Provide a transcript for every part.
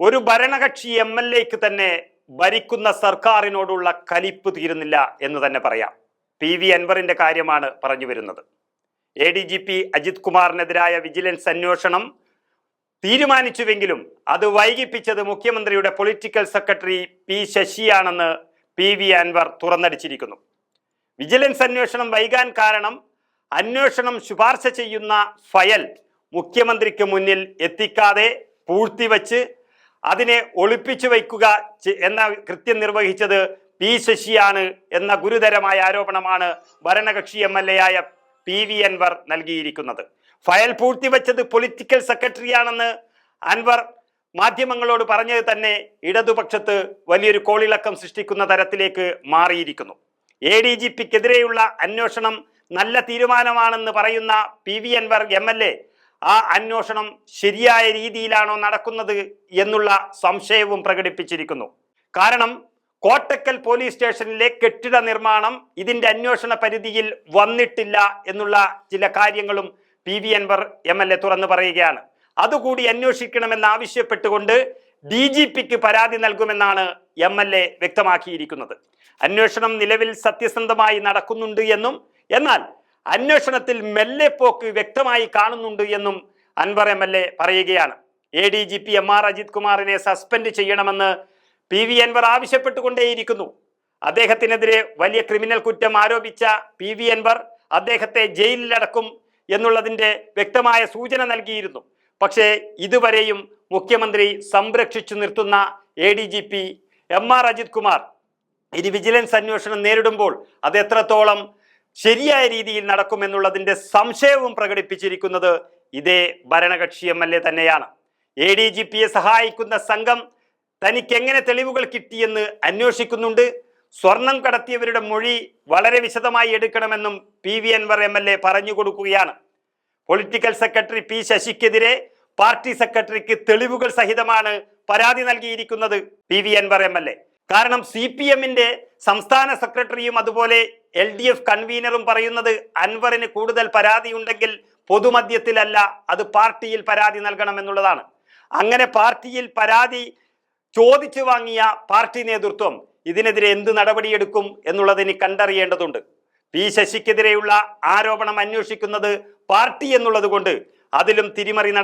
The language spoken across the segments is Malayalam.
ഒരു ഭരണകക്ഷി MLAക്ക് തന്നെ ഭരിക്കുന്ന സർക്കാരിനോടുള്ള കലിപ്പ് തീരുന്നില്ല എന്ന് തന്നെ പറയാം. PV അൻവറിന്റെ കാര്യമാണ് പറഞ്ഞു വരുന്നത്. ADGP അജിത് കുമാറിനെതിരായ വിജിലൻസ് അന്വേഷണം തീരുമാനിച്ചുവെങ്കിലും അത് വൈകിപ്പിച്ചത് മുഖ്യമന്ത്രിയുടെ പൊളിറ്റിക്കൽ സെക്രട്ടറി P ശശിയാണെന്ന് PV അൻവർ തുറന്നടിച്ചിരിക്കുന്നു. വിജിലൻസ് അന്വേഷണം വൈകാൻ കാരണം അന്വേഷണം ശുപാർശ ചെയ്യുന്ന ഫയൽ മുഖ്യമന്ത്രിക്ക് മുന്നിൽ എത്തിക്കാതെ പൂഴ്ത്തിവെച്ച് അതിനെ ഒളിപ്പിച്ചു വയ്ക്കുക എന്ന കൃത്യം നിർവഹിച്ചത് P ശശിയാണ് എന്ന ഗുരുതരമായ ആരോപണമാണ് ഭരണകക്ഷി MLA ആയ PV അൻവർ നൽകിയിരിക്കുന്നത്. ഫയൽ പൂഴ്ത്തിവെച്ചത് പൊളിറ്റിക്കൽ സെക്രട്ടറിയാണെന്ന് അൻവർ മാധ്യമങ്ങളോട് പറഞ്ഞത് തന്നെ ഇടതുപക്ഷത്ത് വലിയൊരു കോളിളക്കം സൃഷ്ടിക്കുന്ന തരത്തിലേക്ക് മാറിയിരിക്കുന്നു. ADGPക്കെതിരെയുള്ള അന്വേഷണം നല്ല തീരുമാനമാണെന്ന് പറയുന്ന PV അൻവർ MLA ആ അന്വേഷണം ശരിയായ രീതിയിലാണോ നടക്കുന്നത് എന്നുള്ള സംശയവും പ്രകടിപ്പിച്ചിരിക്കുന്നു. കാരണം കോട്ടക്കൽ പോലീസ് സ്റ്റേഷനിലെ കെട്ടിട നിർമ്മാണം ഇതിന്റെ അന്വേഷണ പരിധിയിൽ വന്നിട്ടില്ല എന്നുള്ള ചില കാര്യങ്ങളും PV അൻവർ MLA തുറന്നു പറയുകയാണ്. അതുകൂടി അന്വേഷിക്കണമെന്ന് ആവശ്യപ്പെട്ടുകൊണ്ട് DGPക്ക് പരാതി നൽകുമെന്നാണ് MLA വ്യക്തമാക്കിയിരിക്കുന്നത്. അന്വേഷണം നിലവിൽ സത്യസന്ധമായി നടക്കുന്നുണ്ട് എന്നും എന്നാൽ അന്വേഷണത്തിൽ മെല്ലെപ്പോക്ക് വ്യക്തമായി കാണുന്നുണ്ട് എന്നും അൻവർ MLA പറയുകയാണ്. ADGP MR അജിത് കുമാറിനെ സസ്പെൻഡ് ചെയ്യണമെന്ന് PV അൻവർ ആവശ്യപ്പെട്ടുകൊണ്ടേയിരിക്കുന്നു. അദ്ദേഹത്തിനെതിരെ വലിയ ക്രിമിനൽ കുറ്റം ആരോപിച്ച PV അൻവർ അദ്ദേഹത്തെ ജയിലിലടക്കും എന്നുള്ളതിന്റെ വ്യക്തമായ സൂചന നൽകിയിരുന്നു. പക്ഷേ ഇതുവരെയും മുഖ്യമന്ത്രി സംരക്ഷിച്ചു നിർത്തുന്ന ADGP MR അജിത് കുമാർ ഇനി വിജിലൻസ് അന്വേഷണം നേരിടുമ്പോൾ അത് എത്രത്തോളം ശരിയായ രീതിയിൽ നടക്കുമെന്നുള്ളതിന്റെ സംശയവും പ്രകടിപ്പിച്ചിരിക്കുന്നത് ഇതേ ഭരണകക്ഷി MLA തന്നെയാണ്. ADGPയെ സഹായിക്കുന്ന സംഘം തനിക്ക് എങ്ങനെ തെളിവുകൾ കിട്ടിയെന്ന് അന്വേഷിക്കുന്നുണ്ട്. സ്വർണം കടത്തിയവരുടെ മൊഴി വളരെ വിശദമായി എടുക്കണമെന്നും PV അൻവർ MLA പറഞ്ഞു കൊടുക്കുകയാണ്. പൊളിറ്റിക്കൽ സെക്രട്ടറി P ശശിക്കെതിരെ പാർട്ടി സെക്രട്ടറിക്ക് തെളിവുകൾ സഹിതമാണ് പരാതി നൽകിയിരിക്കുന്നത് PV അൻവർ MLA. കാരണം CPMന്റെ സംസ്ഥാന സെക്രട്ടറിയും അതുപോലെ LDF കൺവീനറും പറയുന്നത് അൻവറിന് കൂടുതൽ പരാതി ഉണ്ടെങ്കിൽ പൊതുമധ്യത്തിലല്ല, അത് പാർട്ടിയിൽ പരാതി നൽകണമെന്നുള്ളതാണ്. അങ്ങനെ പാർട്ടിയിൽ പരാതി ചോദിച്ചു വാങ്ങിയ പാർട്ടി നേതൃത്വം ഇതിനെതിരെ എന്ത് നടപടിയെടുക്കും എന്നുള്ളതിന് കണ്ടറിയേണ്ടതുണ്ട്. P ശശിക്കെതിരെയുള്ള ആരോപണം അന്വേഷിക്കുന്നത് പാർട്ടി എന്നുള്ളത് കൊണ്ട് അതിലും തിരിമറി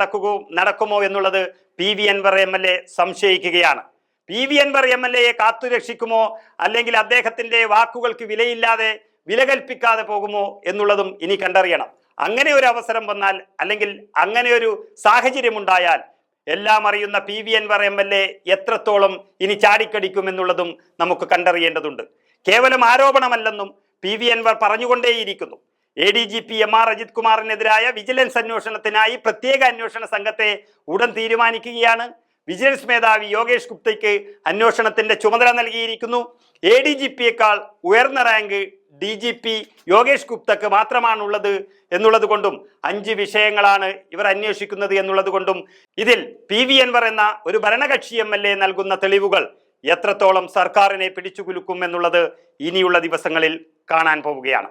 നടക്കുമോ എന്നുള്ളത് PV Anwar MLA സംശയിക്കുകയാണ്. PV Anwar MLAയെ കാത്തുരക്ഷിക്കുമോ അല്ലെങ്കിൽ അദ്ദേഹത്തിന്റെ വാക്കുകൾക്ക് വിലയില്ലാതെ വില കൽപ്പിക്കാതെ പോകുമോ എന്നുള്ളതും ഇനി കണ്ടറിയണം. അങ്ങനെ ഒരു അവസരം വന്നാൽ അല്ലെങ്കിൽ അങ്ങനെ ഒരു സാഹചര്യം ഉണ്ടായാൽ എല്ലാം അറിയുന്ന PV അൻവർ MLA എത്രത്തോളം ഇനി ചാടിക്കടിക്കും എന്നുള്ളതും നമുക്ക് കണ്ടറിയേണ്ടതുണ്ട്. കേവലം ആരോപണമല്ലെന്നും PV അൻവർ പറഞ്ഞുകൊണ്ടേയിരിക്കുന്നു. ADGP MR അജിത് കുമാറിനെതിരായ വിജിലൻസ് അന്വേഷണത്തിനായി പ്രത്യേക അന്വേഷണ സംഘത്തെ ഉടൻ തീരുമാനിക്കുകയാണ്. വിജിലൻസ് മേധാവി യോഗേഷ് ഗുപ്തയ്ക്ക് അന്വേഷണത്തിന്റെ ചുമതല നൽകിയിരിക്കുന്നു. ADGPയേക്കാൾ ഉയർന്ന റാങ്ക് DGP യോഗേഷ് ഗുപ്തക്ക് മാത്രമാണുള്ളത് എന്നുള്ളത് കൊണ്ടും 5 വിഷയങ്ങളാണ് ഇവർ അന്വേഷിക്കുന്നത് എന്നുള്ളത് കൊണ്ടും ഇതിൽ PV അൻവർ എന്ന ഒരു ഭരണകക്ഷി MLA നൽകുന്ന തെളിവുകൾ എത്രത്തോളം സർക്കാരിനെ പിടിച്ചുകുലുക്കും എന്നുള്ളത് ഇനിയുള്ള ദിവസങ്ങളിൽ കാണാൻ പോവുകയാണ്.